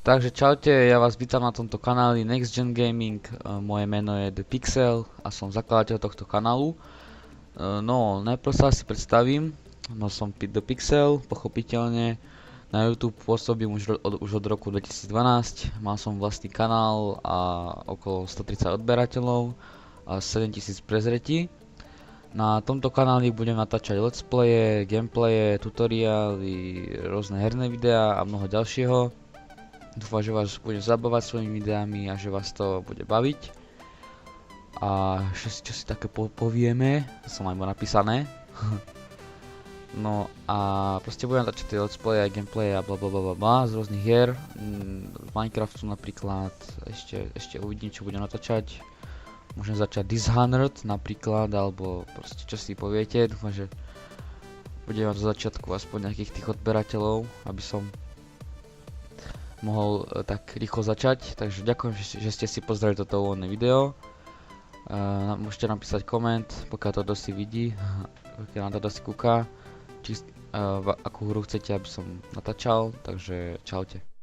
Takže čaute, ja vás vítam na tomto kanáli Next Gen Gaming. Moje meno je The Pixel a som zakladateľ tohto kanálu. No, najprv sa asi predstavím. No, som The Pixel, pochopiteľne. Na YouTube pôsobím už od roku 2012. Mal som vlastný kanál a okolo 130 odberateľov a 7000 prezretí. Na tomto kanáli budem natáčať let's playe, gameplaye, tutoriály, rôzne herné videá a mnoho ďalšieho. Dúfam, že vás budem zabávať svojimi videami a že vás to bude baviť. A čo si také povieme, to som aj mal napísané. No a proste budem natáčať tie let's play a gameplay a blablabla z rôznych hier. Z Minecraftu napríklad, ešte uvidím, čo budem natáčať. Môžem začať Dishonored napríklad, alebo proste čo si poviete. Dúfam, že budem mať zo začiatku aspoň nejakých tých odberateľov, aby som mohol tak rýchlo začať. Takže ďakujem, že ste si pozreli toto úvodné video. Môžete napísať koment, pokiaľ to dosť vidí, pokiaľ na to dosť kúka, či akú hru chcete, aby som natáčal. Takže čaute.